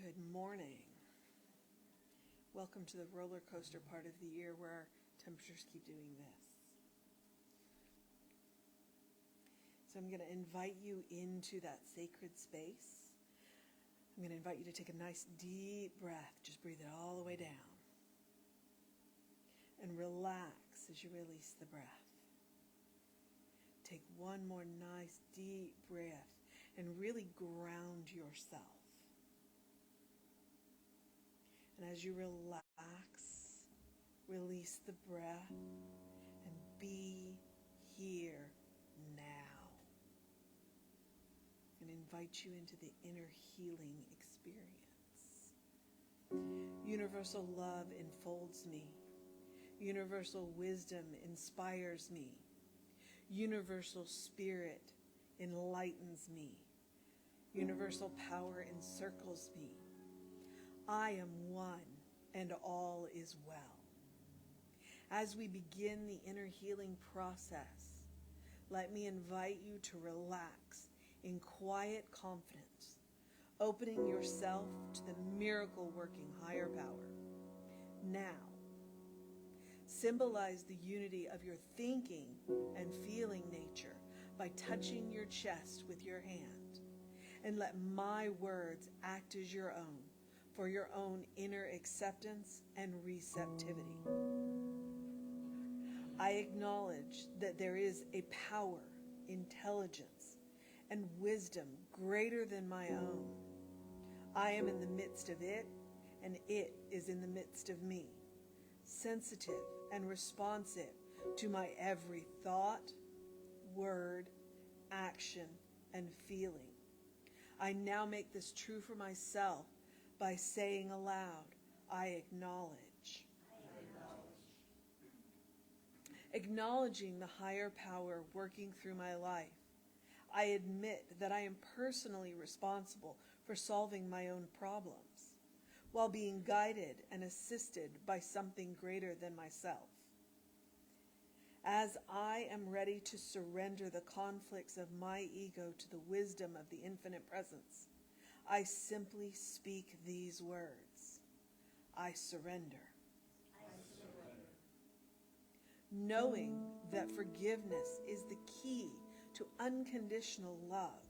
Good morning. Welcome to the roller coaster part of the year where our temperatures keep doing this. So I'm going to invite you into that sacred space. I'm going to invite you to take a nice deep breath. Just breathe it all the way down. And relax as you release the breath. Take one more nice deep breath and really ground yourself. And as you relax, release the breath and be here now. And invite you into the inner healing experience. Universal love enfolds me. Universal wisdom inspires me. Universal spirit enlightens me. Universal power encircles me. I am one, and all is well. As we begin the inner healing process, let me invite you to relax in quiet confidence, opening yourself to the miracle-working higher power. Now, symbolize the unity of your thinking and feeling nature by touching your chest with your hand, and let my words act as your own, for your own inner acceptance and receptivity. I acknowledge that there is a power, intelligence, and wisdom greater than my own. I am in the midst of it, and it is in the midst of me, sensitive and responsive to my every thought, word, action, and feeling. I now make this true for myself by saying aloud, I acknowledge. Acknowledging the higher power working through my life, I admit that I am personally responsible for solving my own problems, while being guided and assisted by something greater than myself. As I am ready to surrender the conflicts of my ego to the wisdom of the infinite presence, I simply speak these words. I surrender. I surrender. Knowing that forgiveness is the key to unconditional love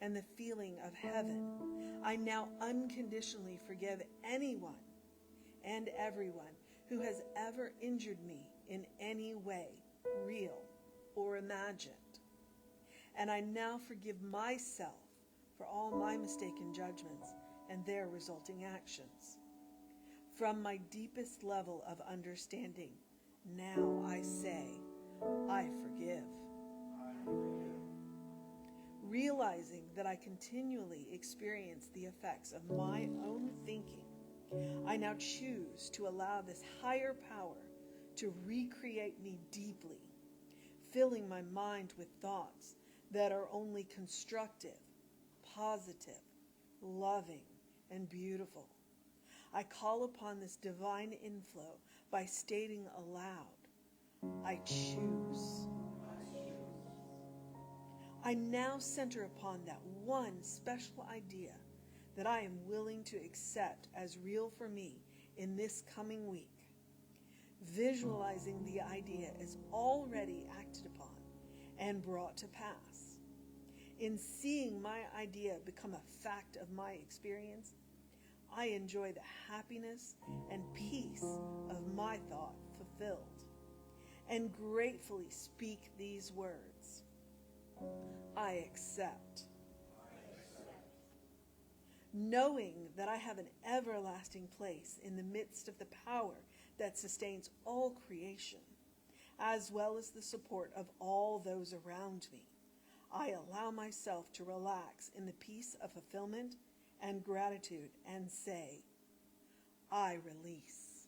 and the feeling of heaven, I now unconditionally forgive anyone and everyone who has ever injured me in any way, real or imagined. And I now forgive myself for all my mistaken judgments and their resulting actions. From my deepest level of understanding, now I say, I forgive. Realizing that I continually experience the effects of my own thinking, I now choose to allow this higher power to recreate me deeply, filling my mind with thoughts that are only constructive, positive, loving, and beautiful. I call upon this divine inflow by stating aloud, I choose. I now center upon that one special idea that I am willing to accept as real for me in this coming week, visualizing the idea as already acted upon and brought to pass. In seeing my idea become a fact of my experience, I enjoy the happiness and peace of my thought fulfilled, and gratefully speak these words. I accept. Knowing that I have an everlasting place in the midst of the power that sustains all creation, as well as the support of all those around me, I allow myself to relax in the peace of fulfillment and gratitude and say, I release.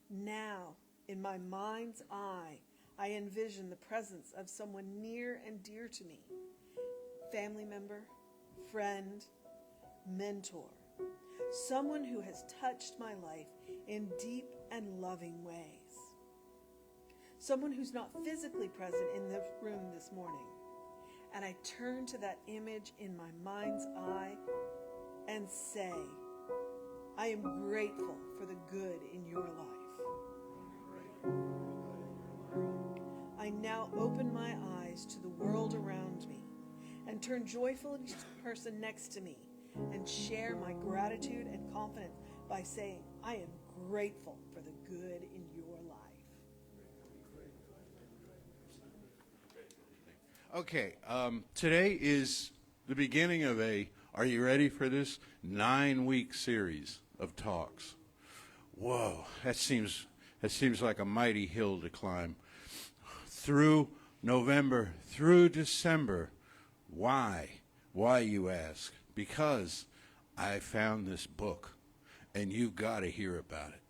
Now, in my mind's eye, I envision the presence of someone near and dear to me, family member, friend, mentor, someone who has touched my life in deep and loving ways, someone who's not physically present in the room this morning. And I turn to that image in my mind's eye and say, I am grateful for the good in your life. I now open my eyes to the world around me and turn joyfully to the person next to me and share my gratitude and confidence by saying, I am grateful for the good in your life. Okay, today is the beginning of are you ready for this? 9-week series of talks. Whoa, that seems like a mighty hill to climb. Through November, through December. Why? Why, you ask? Because I found this book, and you've got to hear about it.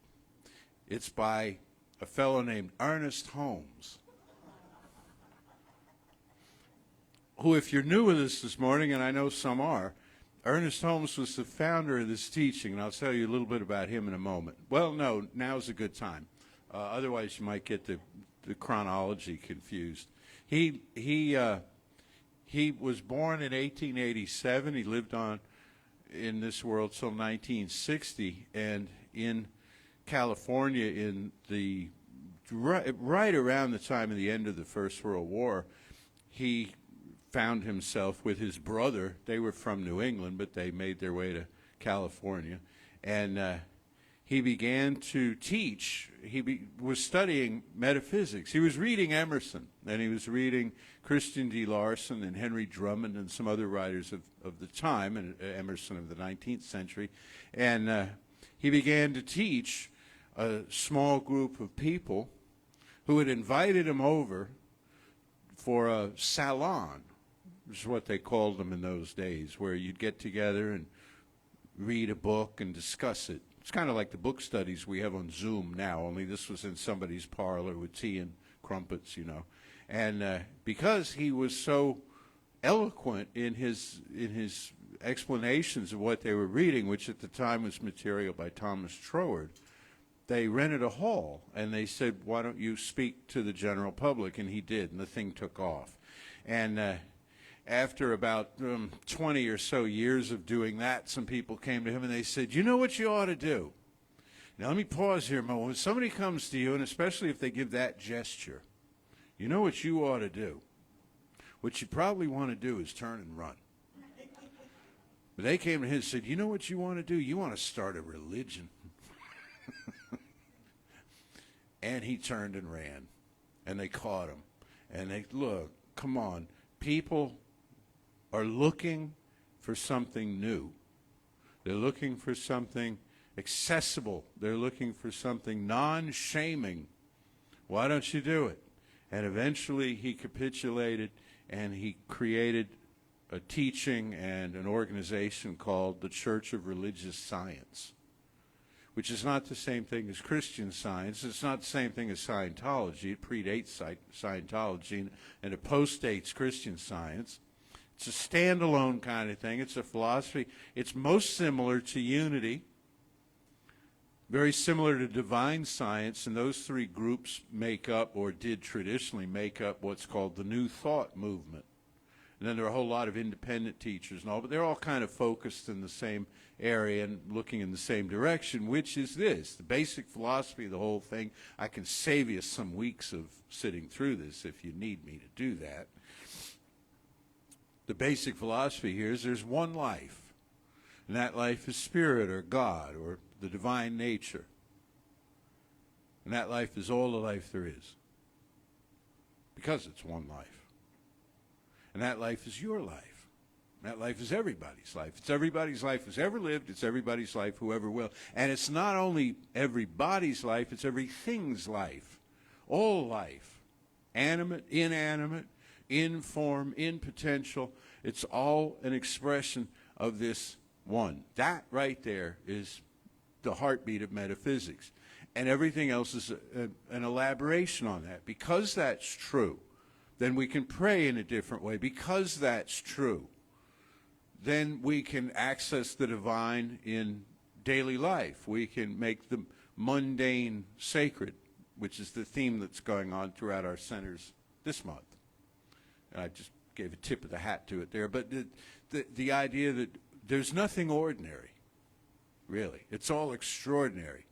It's by a fellow named Ernest Holmes, who, if you're new with us this morning, and I know some are, Ernest Holmes was the founder of this teaching, and I'll tell you a little bit about him in a moment. Well, no, now's a good time. Otherwise, you might get the chronology confused. He was born in 1887. He lived on in this world till 1960, and in California, in the right around the time of the end of the First World War, he found himself with his brother. They were from New England, but they made their way to California, and he began to teach. He was studying metaphysics. He was reading Emerson, and he was reading Christian D. Larson and Henry Drummond and some other writers of the time, and Emerson of the 19th century. And he began to teach a small group of people who had invited him over for a salon, which is what they called them in those days, where you'd get together and read a book and discuss it. It's kind of like the book studies we have on Zoom now, only this was in somebody's parlor with tea and crumpets, you know. And because he was so eloquent in his explanations of what they were reading, which at the time was material by Thomas Troward, they rented a hall, and they said, why don't you speak to the general public? And he did, and the thing took off. And after about 20 or so years of doing that, some people came to him and they said, you know what you ought to do? Now, let me pause here a moment. When somebody comes to you, and especially if they give that gesture, you know what you ought to do? What you probably want to do is turn and run. But they came to him and said, you know what you want to do? You want to start a religion. And he turned and ran. And they caught him. And they, look, come on. People are looking for something new. They're looking for something accessible. They're looking for something non-shaming. Why don't you do it? And eventually he capitulated, and he created a teaching and an organization called the Church of Religious Science, which is not the same thing as Christian Science. It's not the same thing as Scientology. It predates Scientology and it postdates Christian Science. It's a standalone kind of thing. It's a philosophy. It's most similar to unity, very similar to divine science, and those three groups make up, or did traditionally make up, what's called the New Thought movement. And then there are a whole lot of independent teachers and all, but they're all kind of focused in the same area and looking in the same direction, which is this, the basic philosophy of the whole thing. I can save you some weeks of sitting through this if you need me to do that. The basic philosophy here is there's one life, and that life is spirit or God or the divine nature. And that life is all the life there is, because it's one life. And that life is your life. That life is everybody's life. It's everybody's life who's ever lived. It's everybody's life who ever will. And it's not only everybody's life, it's everything's life. All life. Animate, inanimate, in form, in potential. It's all an expression of this one. That right there is the heartbeat of metaphysics. And everything else is an elaboration on that. Because that's true, then we can pray in a different way. Because that's true, then we can access the divine in daily life. We can make the mundane sacred, which is the theme that's going on throughout our centers this month. And I just gave a tip of the hat to it there. But the idea that there's nothing ordinary, really. It's all extraordinary.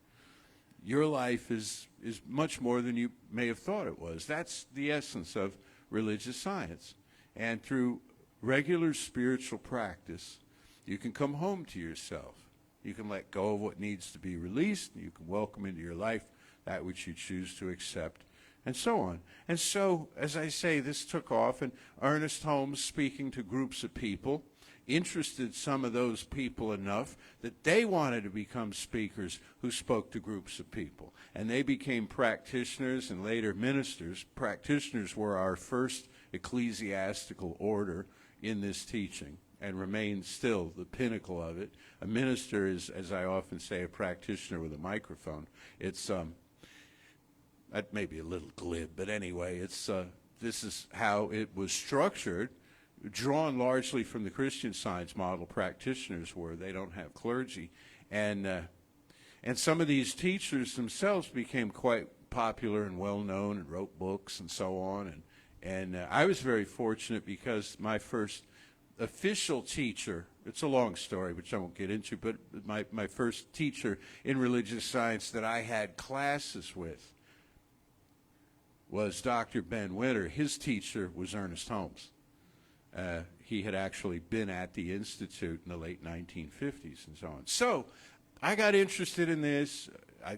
Your life is much more than you may have thought it was. That's the essence of religious science. And through regular spiritual practice, you can come home to yourself. You can let go of what needs to be released. You can welcome into your life that which you choose to accept, and so on. And so, as I say, this took off, and Ernest Holmes, speaking to groups of people, interested some of those people enough that they wanted to become speakers who spoke to groups of people. And they became practitioners and later ministers. Practitioners were our first ecclesiastical order in this teaching and remain still the pinnacle of it. A minister is, as I often say, a practitioner with a microphone. It's that may be a little glib, but anyway, it's this is how it was structured, drawn largely from the Christian Science model. Practitioners were. They don't have clergy. And some of these teachers themselves became quite popular and well-known and wrote books and so on. And I was very fortunate because my first official teacher, it's a long story, which I won't get into, but my first teacher in religious science that I had classes with was Dr. Ben Winter. His teacher was Ernest Holmes. He had actually been at the Institute in the late 1950s and so on. So I got interested in this.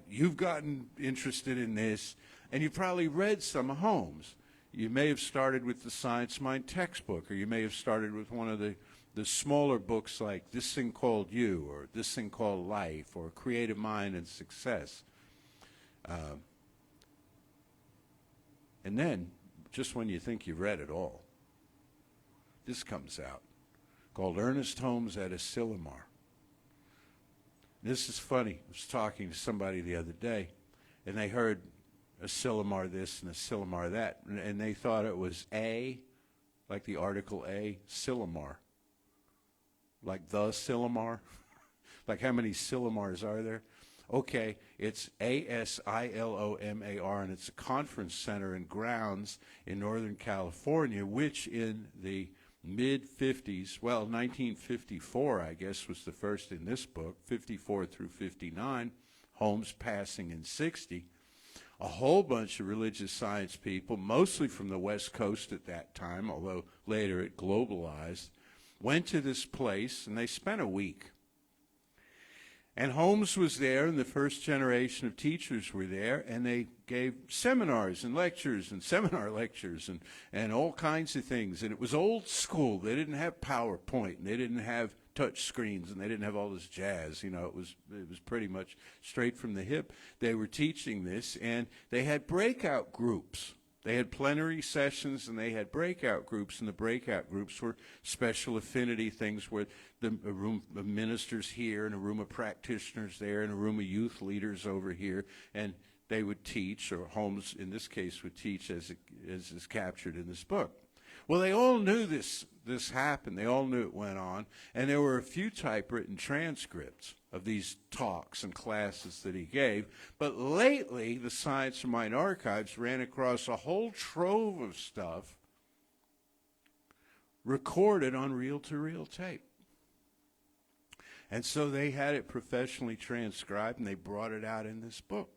You've gotten interested in this, and you probably read some of Holmes. You may have started with the Science Mind textbook, or you may have started with one of the smaller books like This Thing Called You, or This Thing Called Life, or Creative Mind and Success. And then, just when you think you've read it all, this comes out, called Ernest Holmes at Asilomar. This is funny. I was talking to somebody the other day, and they heard Asilomar this and Asilomar that, and they thought it was A, like the article A, Silomar, like the Silomar, like how many Silomars are there? Okay, it's Asilomar, and it's a conference center and grounds in Northern California, which in the mid-50s, well, 1954, I guess, was the first in this book, 54 through 59, Holmes passing in 60. A whole bunch of religious science people, mostly from the West Coast at that time, although later it globalized, went to this place, and they spent a week. And Holmes was there, and the first generation of teachers were there, and they gave seminars and lectures and seminar lectures and all kinds of things. And it was old school. They didn't have PowerPoint, and they didn't have touch screens, and they didn't have all this jazz. You know, it was pretty much straight from the hip. They were teaching this, and they had breakout groups. They had plenary sessions, and they had breakout groups, and the breakout groups were special affinity things where a room of ministers here and a room of practitioners there and a room of youth leaders over here, and they would teach, or Holmes in this case would teach as is captured in this book. Well, they all knew this happened. They all knew it went on, and there were a few typewritten transcripts of these talks and classes that he gave. But lately, the Science Mind archives ran across a whole trove of stuff recorded on reel-to-reel tape. And so they had it professionally transcribed, and they brought it out in this book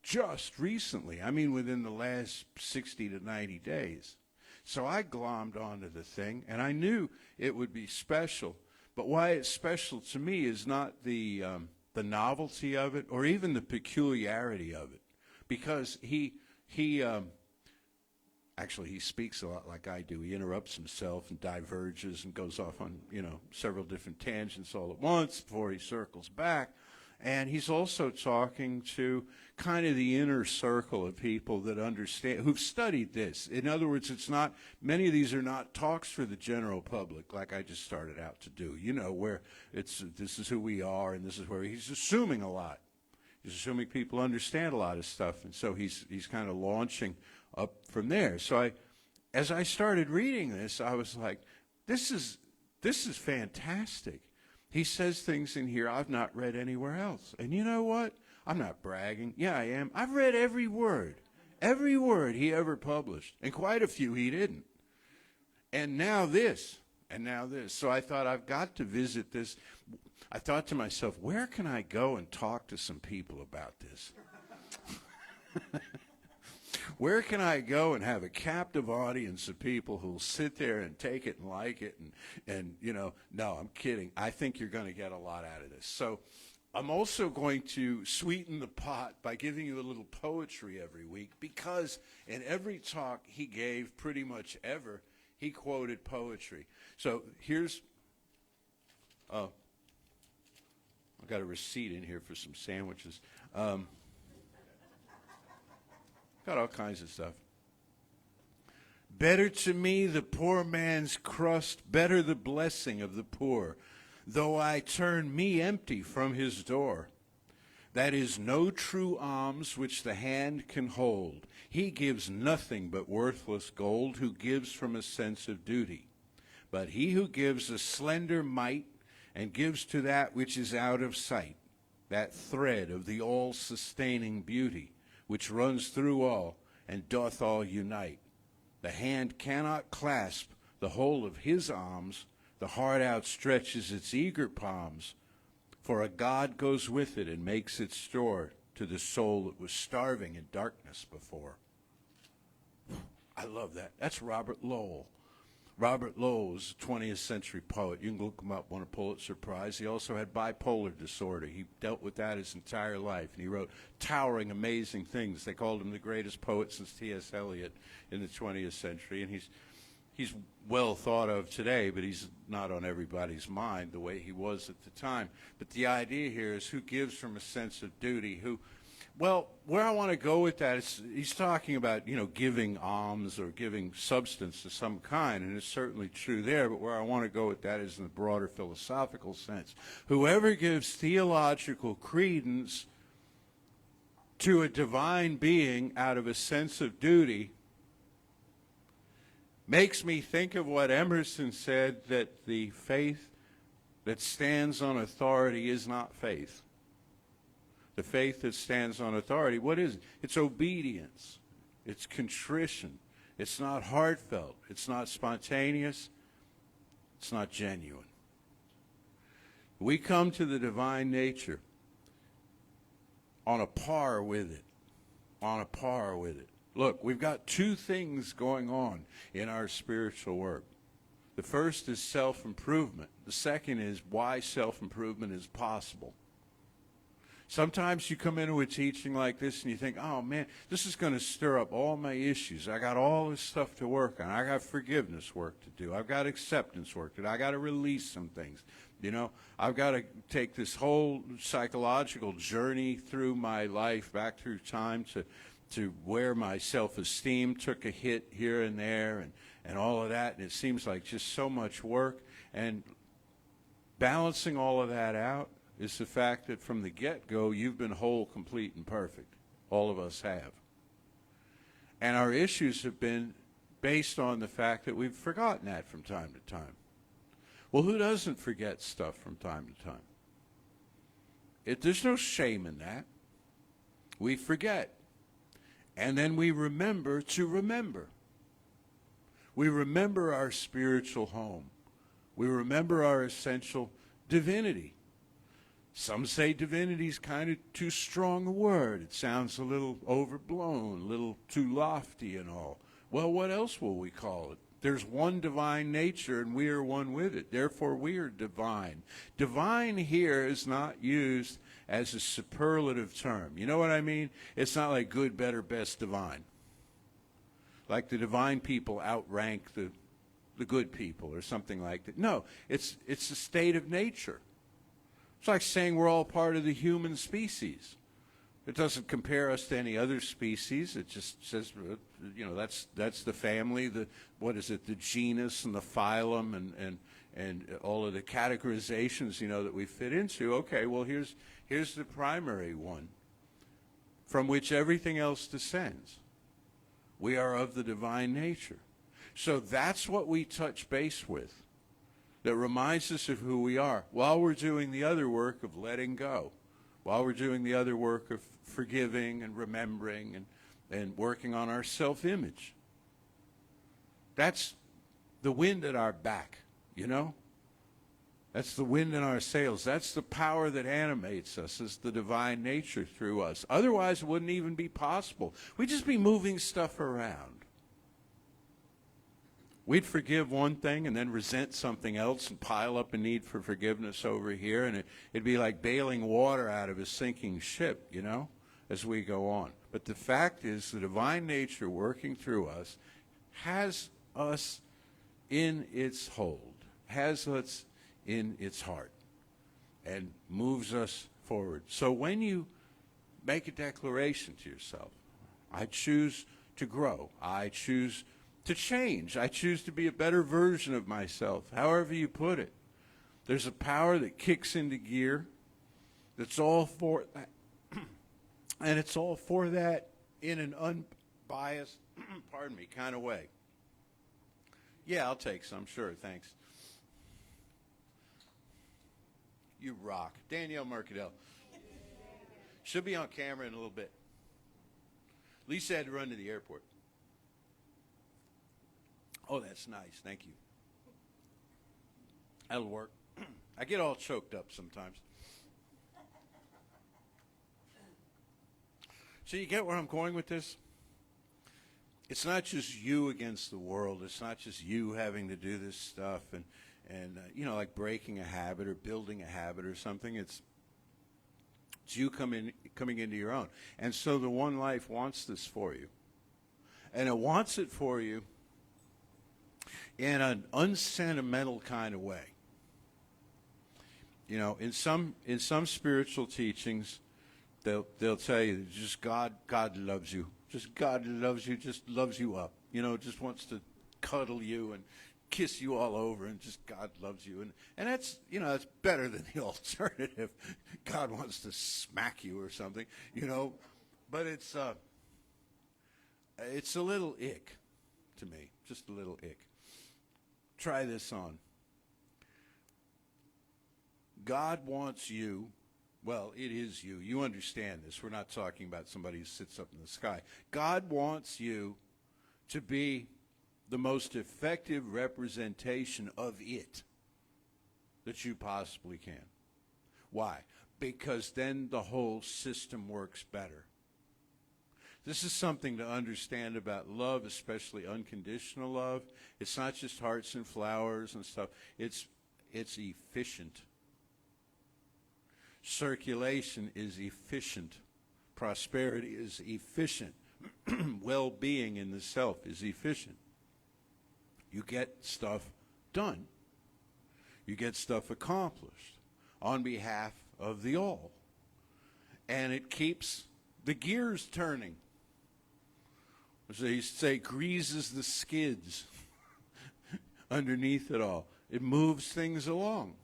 just recently. I mean, within the last 60 to 90 days. So I glommed onto the thing, and I knew it would be special. But why it's special to me is not the novelty of it or even the peculiarity of it, because he speaks a lot like I do. He interrupts himself and diverges and goes off on several different tangents all at once before he circles back. And he's also talking to kind of the inner circle of people that understand, who've studied this. In other words, many of these are not talks for the general public like I just started out to do, where this is who we are and this is where he's assuming a lot. He's assuming people understand a lot of stuff, and so he's kind of launching up from there. So as I started reading this, I was like, this is fantastic. He says things in here I've not read anywhere else. And you know what? I'm not bragging. Yeah, I am. I've read every word he ever published, and quite a few he didn't. And now this. And now this. So I thought, I've got to visit this. I thought to myself, where can I go and talk to some people about this? Where can I go and have a captive audience of people who'll sit there and take it and like it? And you know, no, I'm kidding. I think you're going to get a lot out of this. So I'm also going to sweeten the pot by giving you a little poetry every week, because in every talk he gave, pretty much ever, he quoted poetry. So here's, I got a receipt in here for some sandwiches. Got all kinds of stuff. Better to me the poor man's crust, better the blessing of the poor, though I turn me empty from his door. That is no true alms which the hand can hold. He gives nothing but worthless gold, who gives from a sense of duty. But he who gives a slender mite, and gives to that which is out of sight, that thread of the all-sustaining beauty, which runs through all, and doth all unite. The hand cannot clasp the whole of his alms, the heart outstretches its eager palms, for a God goes with it and makes it store to the soul that was starving in darkness before. I love that. That's Robert Lowell. Robert Lowell was a 20th century poet. You can look him up, won a Pulitzer Prize. He also had bipolar disorder. He dealt with that his entire life, and he wrote towering, amazing things. They called him the greatest poet since T.S. Eliot in the 20th century, and he's well thought of today, but he's not on everybody's mind the way he was at the time. But the idea here is who gives from a sense of duty, who, well, where I want to go with that is he's talking about, you know, giving alms or giving substance of some kind, and it's certainly true there, but where I want to go with that is in the broader philosophical sense. Whoever gives theological credence to a divine being out of a sense of duty makes me think of what Emerson said, that the faith that stands on authority is not faith. The faith that stands on authority, what is it? It's obedience. It's contrition. It's not heartfelt. It's not spontaneous. It's not genuine. We come to the divine nature on a par with it. On a par with it. Look, we've got two things going on in our spiritual work. The first is self-improvement. The second is why self-improvement is possible. Sometimes you come into a teaching like this and you think, oh man, this is going to stir up all my issues. I got all this stuff to work on. I got forgiveness work to do. I've got acceptance work to do. I got to release some things. You know, I've got to take this whole psychological journey through my life, back through time to where my self-esteem took a hit here and there and all of that. And it seems like just so much work. And balancing all of that out is the fact that from the get-go, you've been whole, complete, and perfect. All of us have. And our issues have been based on the fact that we've forgotten that from time to time. Well, who doesn't forget stuff from time to time? There's no shame in that. We forget. And then we remember to remember. We remember our spiritual home. We remember our essential divinity. Some say divinity is kind of too strong a word. It sounds a little overblown, a little too lofty and all. Well, what else will we call it? There's one divine nature, and we are one with it. Therefore, we are divine. Divine here is not used as a superlative term. You know what I mean? It's not like good, better, best, divine. Like the divine people outrank the good people or something like that. No, it's a state of nature. It's like saying we're all part of the human species. It doesn't compare us to any other species. It just says, you know, that's the family, the genus and the phylum and all of the categorizations, you know, that we fit into. Okay, well, here's the primary one from which everything else descends. We are of the divine nature. So that's what we touch base with. That reminds us of who we are while we're doing the other work of letting go, while we're doing the other work of forgiving and remembering and working on our self-image. That's the wind at our back you know? That's the wind in our sails. That's the power that animates us. It's the divine nature through us. Otherwise, it wouldn't even be possible. We'd just be moving stuff around. We'd forgive one thing and then resent something else and pile up a need for forgiveness over here, and it'd be like bailing water out of a sinking ship, you know, as we go on. But the fact is, the divine nature working through us has us in its hold, has us in its heart, and moves us forward. So when you make a declaration to yourself, I choose to grow, I choose to change, I choose to be a better version of myself, however you put it, there's a power that kicks into gear that's all for that. And it's all for that in an unbiased, pardon me, kind of way. Yeah, I'll take some, sure, thanks. You rock. Danielle Mercadell. She'll be on camera in a little bit. Lisa had to run to the airport. Oh, that's nice. Thank you. That'll work. I get all choked up sometimes. So you get where I'm going with this? It's not just you against the world. It's not just you having to do this stuff and you know, like breaking a habit or building a habit or something. It's you coming into your own. And so the One Life wants this for you. And it wants it for you in an unsentimental kind of way. You know, in some spiritual teachings, they'll tell you just God loves you. Just God loves you, just loves you up. You know, just wants to cuddle you and kiss you all over, and just God loves you. And that's, you know, that's better than the alternative. God wants to smack you or something, you know. But it's a little ick to me, just a little ick. Try this on. God wants you. Well, it is you. You understand this. We're not talking about somebody who sits up in the sky. God wants you to be the most effective representation of it that you possibly can. Why? Because then the whole system works better. This is something to understand about love, especially unconditional love. It's not just hearts and flowers and stuff. It's efficient. Circulation is efficient. Prosperity is efficient. Well-being in the self is efficient. You get stuff done. You get stuff accomplished on behalf of the all. And it keeps the gears turning. As they used to say, greases the skids underneath it all. It moves things along.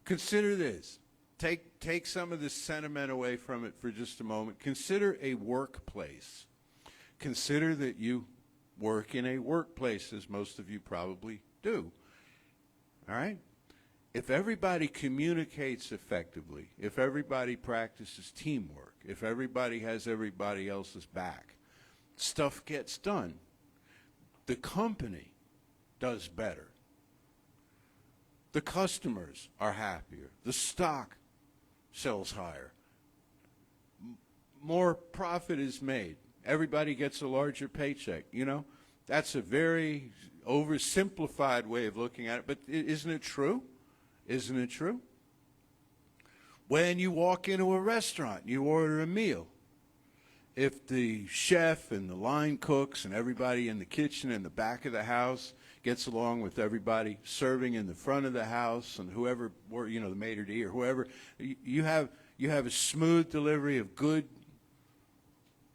Consider this. Take some of the sentiment away from it for just a moment. Consider a workplace. Consider that you work in a workplace, as most of you probably do. All right? If everybody communicates effectively, if everybody practices teamwork, if everybody has everybody else's back, stuff gets done. The company does better. The customers are happier. The stock sells higher. More profit is made. Everybody gets a larger paycheck, you know? That's a very oversimplified way of looking at it, but isn't it true? Isn't it true? When you walk into a restaurant, you order a meal. If the chef and the line cooks and everybody in the kitchen and the back of the house gets along with everybody serving in the front of the house and whoever, you know, the maitre d' or whoever, you have a smooth delivery of good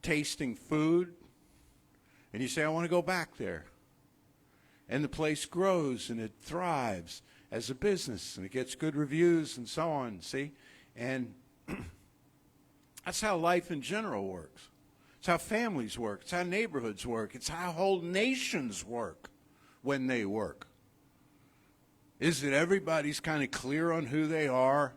tasting food, and you say, I want to go back there. And the place grows and it thrives as a business and it gets good reviews and so on, see? And that's how life in general works. It's how families work. It's how neighborhoods work. It's how whole nations work when they work. Is that everybody's kind of clear on who they are,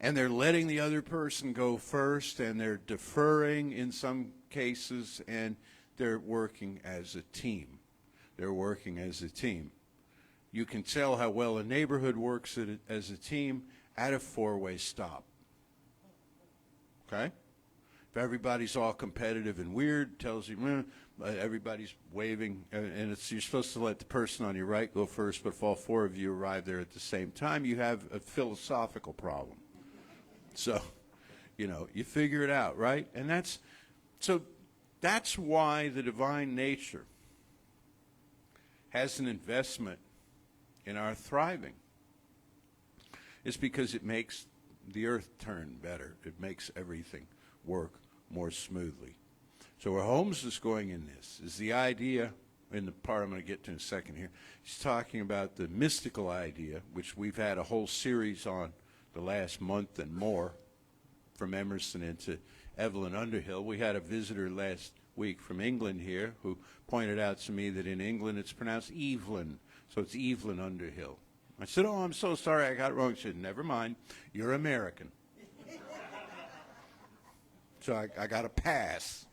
and they're letting the other person go first, and they're deferring in some cases, and they're working as a team. They're working as a team. You can tell how well a neighborhood works as a team at a four-way stop. Okay? If everybody's all competitive and weird, tells you everybody's waving, and you're supposed to let the person on your right go first, but if all four of you arrive there at the same time, you have a philosophical problem. So, you figure it out, right? And that's why the divine nature has an investment in our thriving. It's because it makes the earth turn better. It makes everything work more smoothly. So where Holmes is going in this is the idea, in the part I'm going to get to in a second here, he's talking about the mystical idea, which we've had a whole series on the last month and more, from Emerson into Evelyn Underhill. We had a visitor last week from England here who pointed out to me that in England it's pronounced Evelyn, so it's Evelyn Underhill. I said, oh, I'm so sorry, I got it wrong. She said, never mind, you're American. So I got a pass.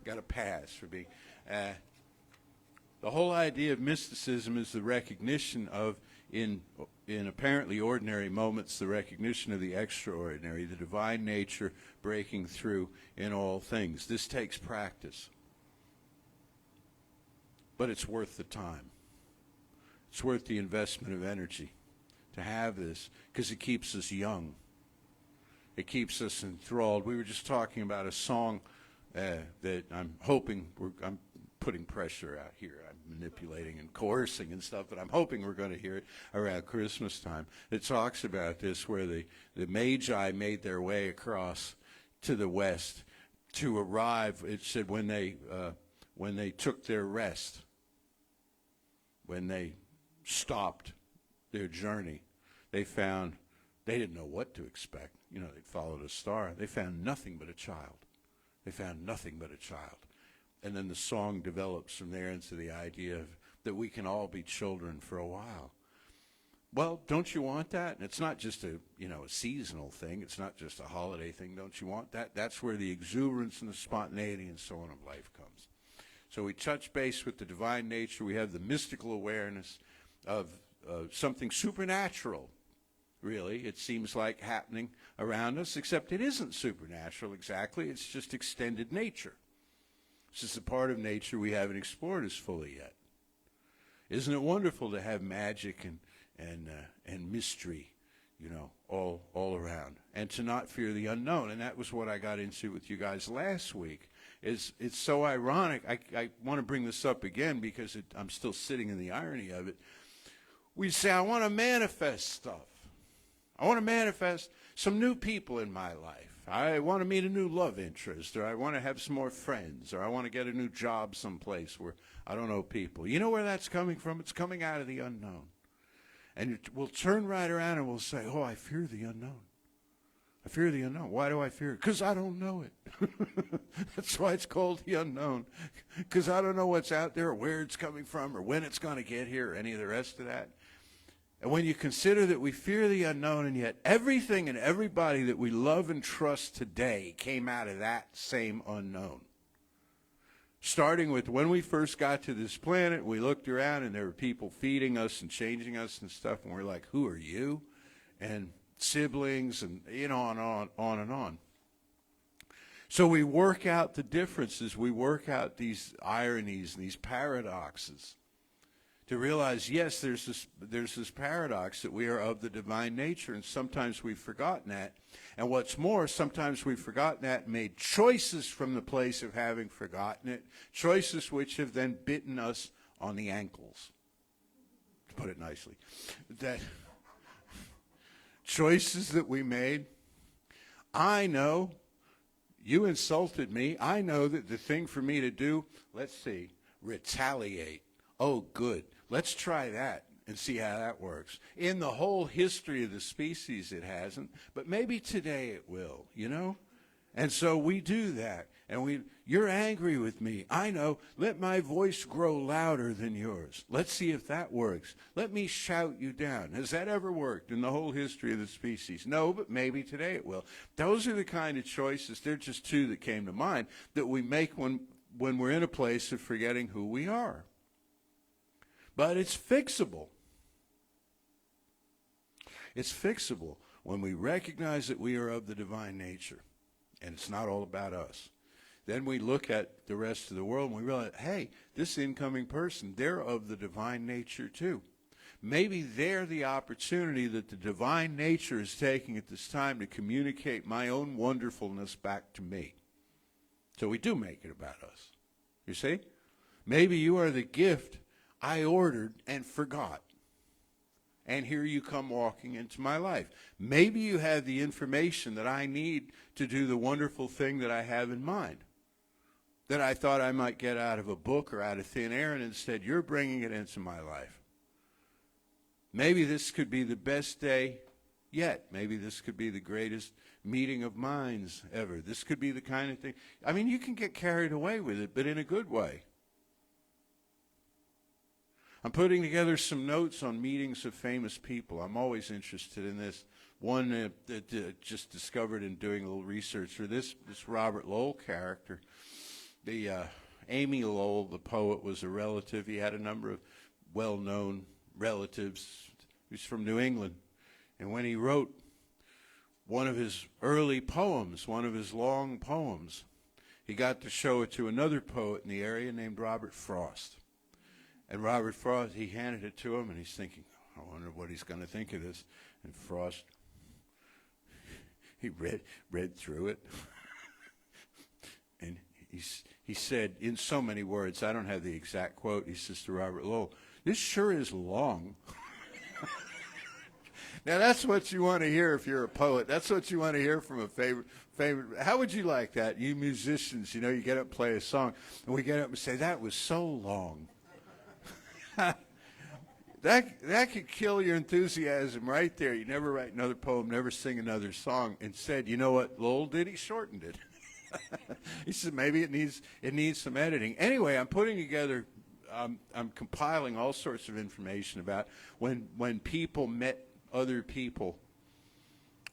Got a pass for being. The whole idea of mysticism is the recognition of, in apparently ordinary moments, the recognition of the extraordinary, the divine nature breaking through in all things. This takes practice. But it's worth the time. It's worth the investment of energy to have this, because it keeps us young. It keeps us enthralled. We were just talking about a song that I'm hoping, I'm putting pressure out here. I'm manipulating and coercing and stuff, but I'm hoping we're going to hear it around Christmas time. It talks about this, where the Magi made their way across to the west to arrive. It said when they took their rest, when they stopped their journey, they didn't know what to expect. They followed a star. They found nothing but a child. They found nothing but a child. And then the song develops from there into the idea that we can all be children for a while. Well, don't you want that? And it's not just a seasonal thing. It's not just a holiday thing. Don't you want that? That's where the exuberance and the spontaneity and so on of life comes. So we touch base with the divine nature. We have the mystical awareness of something supernatural. Really, it seems like happening around us, except it isn't supernatural exactly. It's just extended nature. It's just a part of nature we haven't explored as fully yet. Isn't it wonderful to have magic and mystery, all around, and to not fear the unknown? And that was what I got into with you guys last week. It's so ironic. I want to bring this up again because I'm still sitting in the irony of it. We say, I want to manifest stuff. I want to manifest some new people in my life. I want to meet a new love interest, or I want to have some more friends, or I want to get a new job someplace where I don't know people. You know where that's coming from? It's coming out of the unknown. And we'll turn right around and we'll say, oh, I fear the unknown. I fear the unknown. Why do I fear it? Because I don't know it. That's why it's called the unknown. Because I don't know what's out there, or where it's coming from, or when it's going to get here, or any of the rest of that. And when you consider that we fear the unknown, and yet everything and everybody that we love and trust today came out of that same unknown. Starting with when we first got to this planet, we looked around and there were people feeding us and changing us and stuff, and we're like, who are you? And siblings, and on and on. So we work out the differences. We work out these ironies and these paradoxes to realize, yes, there's this paradox that we are of the divine nature, and sometimes we've forgotten that. And what's more, sometimes we've forgotten that and made choices from the place of having forgotten it, choices which have then bitten us on the ankles, to put it nicely. That choices that we made, I know, you insulted me, I know that the thing for me to do, let's see, retaliate. Oh, good. Let's try that and see how that works. In the whole history of the species, it hasn't, but maybe today it will, And so we do that. And you're angry with me. I know. Let my voice grow louder than yours. Let's see if that works. Let me shout you down. Has that ever worked in the whole history of the species? No, but maybe today it will. Those are the kind of choices, they're just two that came to mind, that we make when we're in a place of forgetting who we are. But it's fixable. It's fixable when we recognize that we are of the divine nature, and it's not all about us. Then we look at the rest of the world and we realize, hey, this incoming person, they're of the divine nature too. Maybe they're the opportunity that the divine nature is taking at this time to communicate my own wonderfulness back to me. So we do make it about us. You see? Maybe you are the gift I ordered and forgot. And here you come walking into my life. Maybe you have the information that I need to do the wonderful thing that I have in mind, that I thought I might get out of a book or out of thin air, and instead you're bringing it into my life. Maybe this could be the best day yet. Maybe this could be the greatest meeting of minds ever. This could be the kind of thing. I mean, you can get carried away with it, but in a good way. I'm putting together some notes on meetings of famous people. I'm always interested in this. One that just discovered in doing a little research for this Robert Lowell character. The Amy Lowell, the poet, was a relative. He had a number of well-known relatives. He's from New England. And when he wrote one of his early poems, one of his long poems, he got to show it to another poet in the area named Robert Frost. And Robert Frost, he handed it to him, and he's thinking, I wonder what he's going to think of this. And Frost, he read through it. And he said, in so many words, I don't have the exact quote, he says to Robert Lowell, this sure is long. Now, that's what you want to hear if you're a poet. That's what you want to hear from a favorite. How would you like that? You musicians, you know, you get up and play a song, and we get up and say, that was so long. That could kill your enthusiasm right there. You never write another poem, never sing another song. Instead, you know what Lowell did? He shortened it. He said maybe it needs some editing. Anyway, I'm putting together, I'm compiling all sorts of information about when people met other people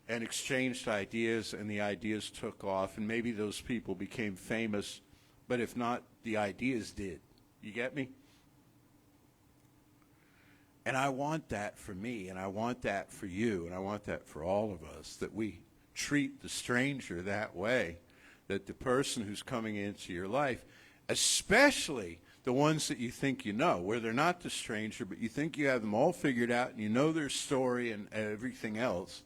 and exchanged ideas, and the ideas took off, and maybe those people became famous, but if not, the ideas did. You get me? And I want that for me, and I want that for you, and I want that for all of us, that we treat the stranger that way, that the person who's coming into your life, especially the ones that you think you know, where they're not the stranger, but you think you have them all figured out, and you know their story and everything else,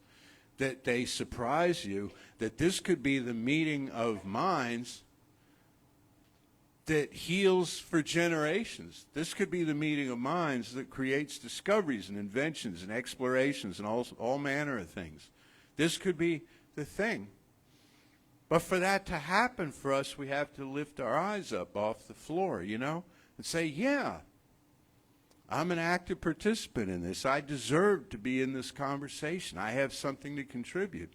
that they surprise you, that this could be the meeting of minds that heals for generations. This could be the meeting of minds that creates discoveries and inventions and explorations and all manner of things. This could be the thing. But for that to happen for us, we have to lift our eyes up off the floor, you know, and say, yeah, I'm an active participant in this. I deserve to be in this conversation. I have something to contribute.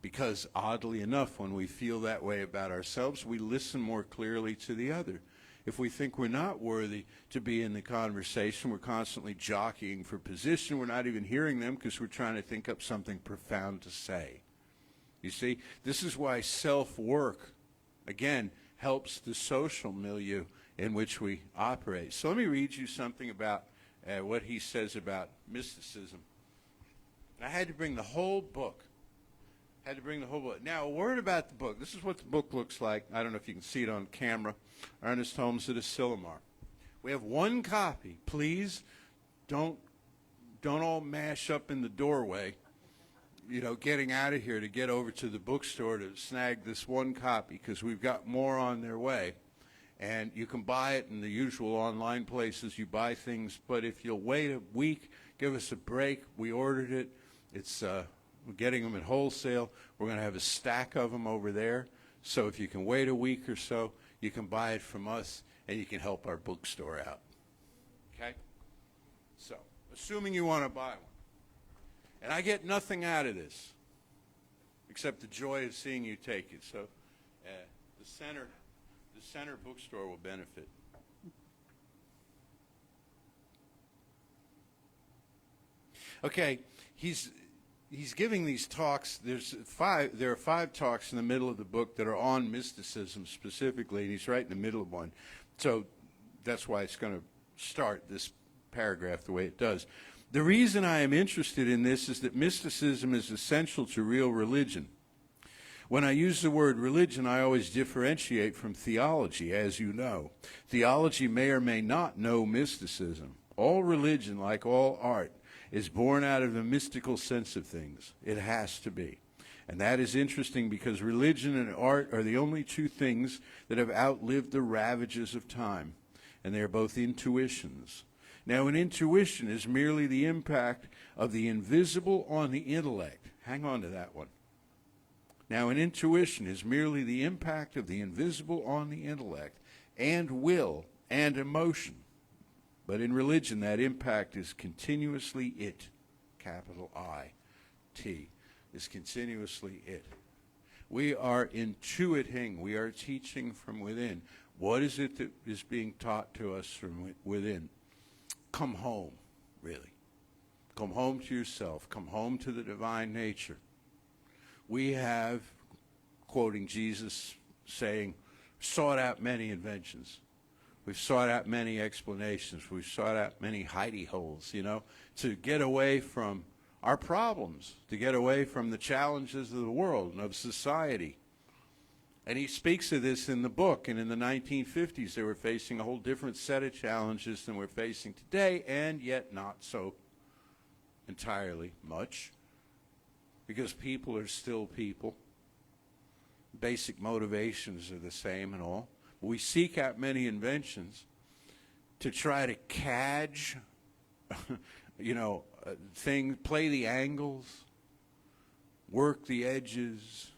Because oddly enough, when we feel that way about ourselves, we listen more clearly to the other. If we think we're not worthy to be in the conversation, we're constantly jockeying for position. We're not even hearing them because we're trying to think up something profound to say. You see, this is why self-work, again, helps the social milieu in which we operate. So let me read you something about what he says about mysticism. I had to bring the whole book. Now, a word about the book. This is what the book looks like. I don't know if you can see it on camera. Ernest Holmes at Asilomar. We have one copy. Please don't all mash up in the doorway, you know, getting out of here to get over to the bookstore to snag this one copy, because we've got more on their way. And you can buy it in the usual online places you buy things. But if you'll wait a week, give us a break. We ordered it. It's we're getting them at wholesale. We're going to have a stack of them over there. So if you can wait a week or so, you can buy it from us, and you can help our bookstore out. Okay? So, assuming you want to buy one. And I get nothing out of this except the joy of seeing you take it. So the center bookstore will benefit. Okay, he's giving these talks. There are 5 talks in the middle of the book that are on mysticism specifically, and he's right in the middle of one. So that's why it's going to start this paragraph the way it does. The reason I am interested in this is that mysticism is essential to real religion. When I use the word religion, I always differentiate from theology, as you know. Theology may or may not know mysticism. All religion, like all art, is born out of the mystical sense of things. It has to be. And that is interesting because religion and art are the only two things that have outlived the ravages of time. And they are both intuitions. Now, an intuition is merely the impact of the invisible on the intellect. Hang on to that one. Now, an intuition is merely the impact of the invisible on the intellect and will and emotion. But in religion, that impact is continuously it, capital I-T, is continuously it. We are intuiting. We are teaching from within. What is it that is being taught to us from within? Come home, really. Come home to yourself. Come home to the divine nature. We have, quoting Jesus, saying, sought out many inventions. We've sought out many explanations. We've sought out many hidey holes, to get away from our problems, to get away from the challenges of the world and of society. And he speaks of this in the book. And in the 1950s, they were facing a whole different set of challenges than we're facing today, and yet not so entirely much, because people are still people. Basic motivations are the same and all. We seek out many inventions to try to cadge, things, play the angles, work the edges,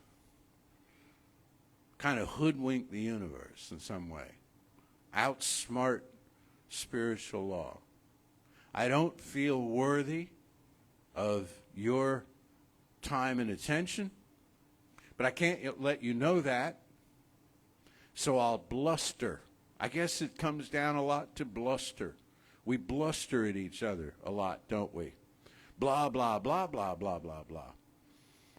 kind of hoodwink the universe in some way, outsmart spiritual law. I don't feel worthy of your time and attention, but I can't let you know that, so I'll bluster. I guess it comes down a lot to bluster. We bluster at each other a lot, don't we? Blah, blah, blah, blah, blah, blah, blah.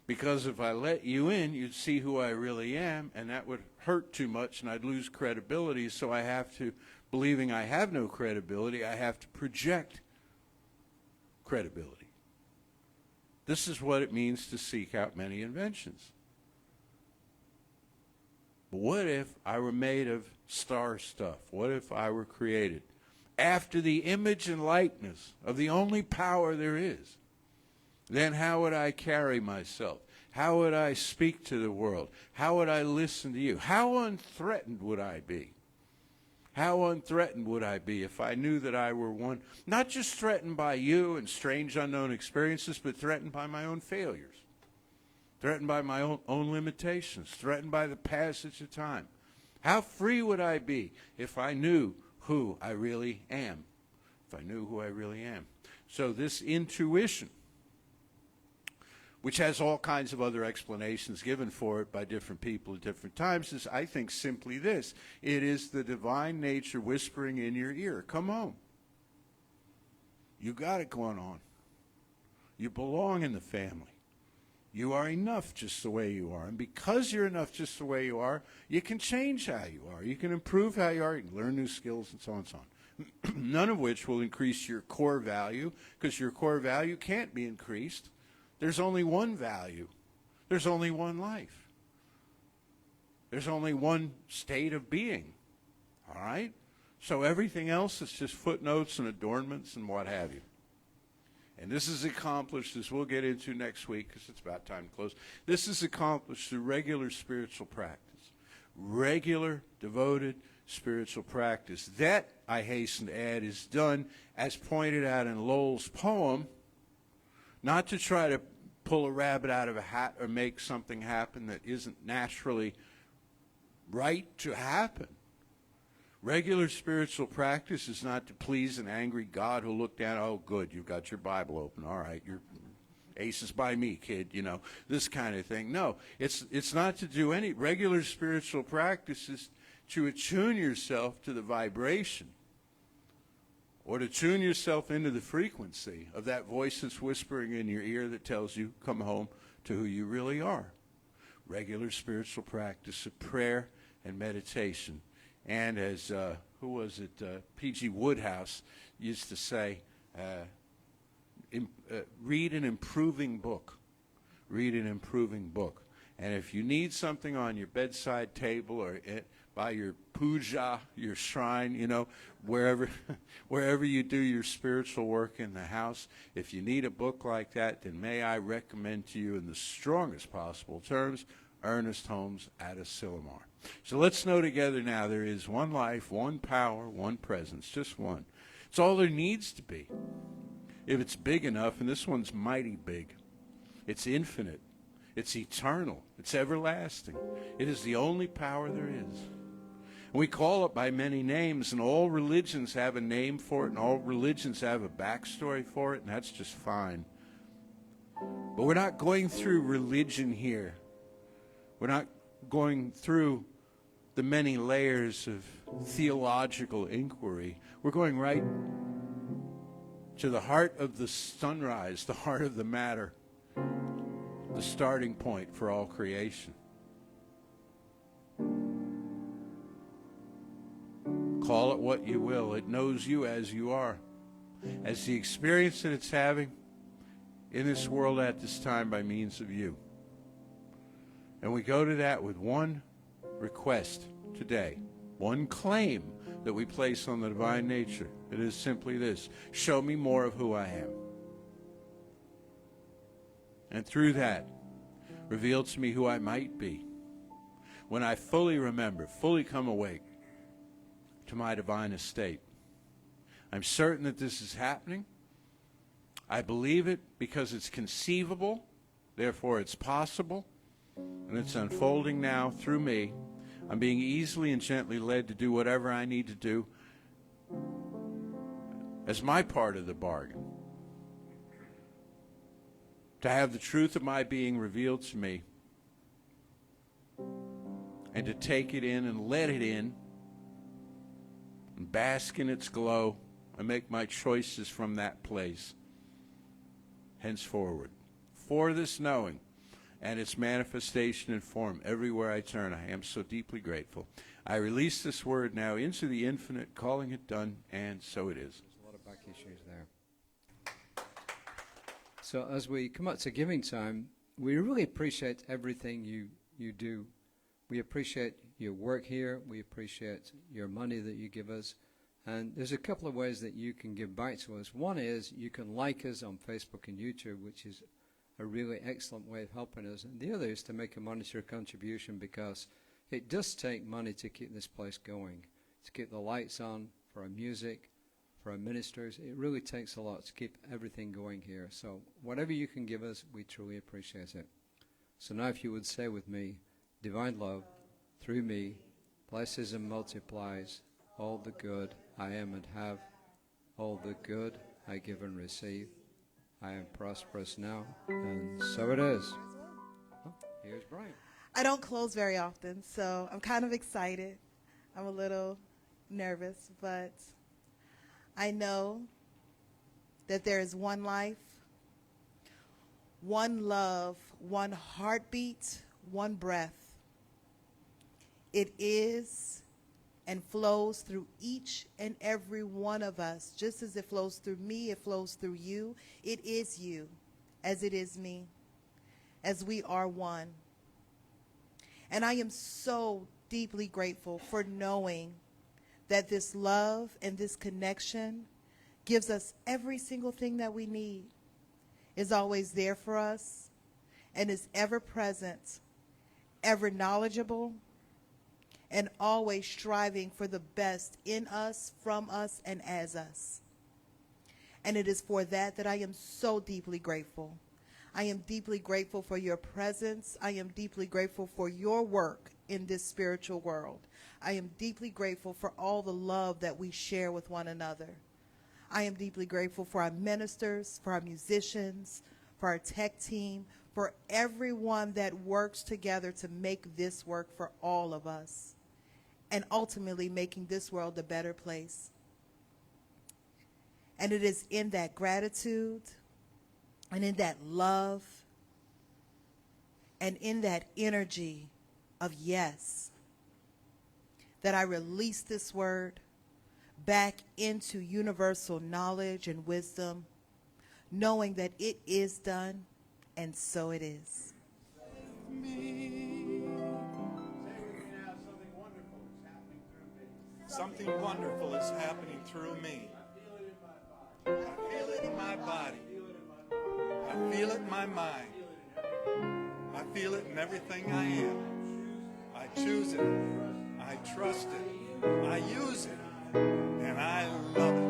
Because if I let you in, you'd see who I really am, and that would hurt too much, and I'd lose credibility, so I have to, believing I have no credibility, I have to project credibility. This is what it means to seek out many inventions. But what if I were made of star stuff? What if I were created after the image and likeness of the only power there is? Then how would I carry myself? How would I speak to the world? How would I listen to you? How unthreatened would I be? How unthreatened would I be if I knew that I were one, not just threatened by you and strange unknown experiences, but threatened by my own failures, threatened by my own limitations, threatened by the passage of time? How free would I be if I knew who I really am? If I knew who I really am. So this intuition, which has all kinds of other explanations given for it by different people at different times, is, I think, simply this. It is the divine nature whispering in your ear, come home. You got it going on. You belong in the family. You are enough just the way you are. And because you're enough just the way you are, you can change how you are. You can improve how you are. You can learn new skills and so on and so on. None of which will increase your core value, because your core value can't be increased. There's only one value. There's only one life. There's only one state of being. All right? So everything else is just footnotes and adornments and what have you. And this is accomplished, as we'll get into next week, because it's about time to close. This is accomplished through regular spiritual practice. Regular, devoted spiritual practice. That, I hasten to add, is done, as pointed out in Lowell's poem, not to try to pull a rabbit out of a hat or make something happen that isn't naturally right to happen. Regular spiritual practice is not to please an angry God who'll look down, oh, good, you've got your Bible open. All right, your aces by me, kid, this kind of thing. No, it's not to do any. Regular spiritual practice is to attune yourself to the vibration, or to tune yourself into the frequency of that voice that's whispering in your ear that tells you, come home to who you really are. Regular spiritual practice of prayer and meditation. And as, P.G. Woodhouse used to say, read an improving book. Read an improving book. And if you need something on your bedside table or by your puja, your shrine, you know, wherever you do your spiritual work in the house, if you need a book like that, then may I recommend to you in the strongest possible terms, Ernest Holmes at Asilomar. So let's know together now, there is one life, one power, one presence, just one. It's all there needs to be. If it's big enough, and this one's mighty big, it's infinite, it's eternal, it's everlasting. It is the only power there is. And we call it by many names, and all religions have a name for it, and all religions have a backstory for it, and that's just fine. But we're not going through religion here. We're not going through the many layers of theological inquiry. We're going right to the heart of the sunrise, the heart of the matter, the starting point for all creation. Call it what you will. It knows you as you are, as the experience that it's having in this world at this time by means of you. And we go to that with one request today, one claim that we place on the divine nature. It is simply this: show me more of who I am. And through that, reveal to me who I might be when I fully remember, fully come awake to my divine estate. I'm certain that this is happening. I believe it because it's conceivable, therefore it's possible, and it's unfolding now through me. I'm being easily and gently led to do whatever I need to do as my part of the bargain, to have the truth of my being revealed to me, and to take it in and let it in, and bask in its glow, and make my choices from that place henceforward. For this knowing and its manifestation in form everywhere I turn, I am so deeply grateful. I release this word now into the infinite, calling it done, and so it is. There's a lot of back issues there. So as we come up to giving time, we really appreciate everything you do. We appreciate your work here. We appreciate your money that you give us. And there's a couple of ways that you can give back to us. One is you can like us on Facebook and YouTube, which is a really excellent way of helping us. And the other is to make a monetary contribution, because it does take money to keep this place going, to keep the lights on, for our music, for our ministers. It really takes a lot to keep everything going here. So whatever you can give us, we truly appreciate it. So now if you would say with me, divine love, through me, blesses and multiplies all the good I am and have, all the good I give and receive. I am prosperous now, and so it is. Oh, here's Brian. I don't close very often, so I'm kind of excited. I'm a little nervous, but I know that there is one life, one love, one heartbeat, one breath. It is and flows through each and every one of us. Just as it flows through me, it flows through you. It is you, as it is me, as we are one. And I am so deeply grateful for knowing that this love and this connection gives us every single thing that we need, is always there for us, and is ever present, ever knowledgeable, and always striving for the best in us, from us, and as us. And it is for that that I am so deeply grateful. I am deeply grateful for your presence. I am deeply grateful for your work in this spiritual world. I am deeply grateful for all the love that we share with one another. I am deeply grateful for our ministers, for our musicians, for our tech team, for everyone that works together to make this work for all of us, and ultimately making this world a better place. And it is in that gratitude and in that love and in that energy of yes that I release this word back into universal knowledge and wisdom knowing that it is done, and so it is. Something wonderful is happening through me. I feel it in my body. I feel it in my mind. I feel it in everything I am. I choose it. I trust it. I use it. And I love it.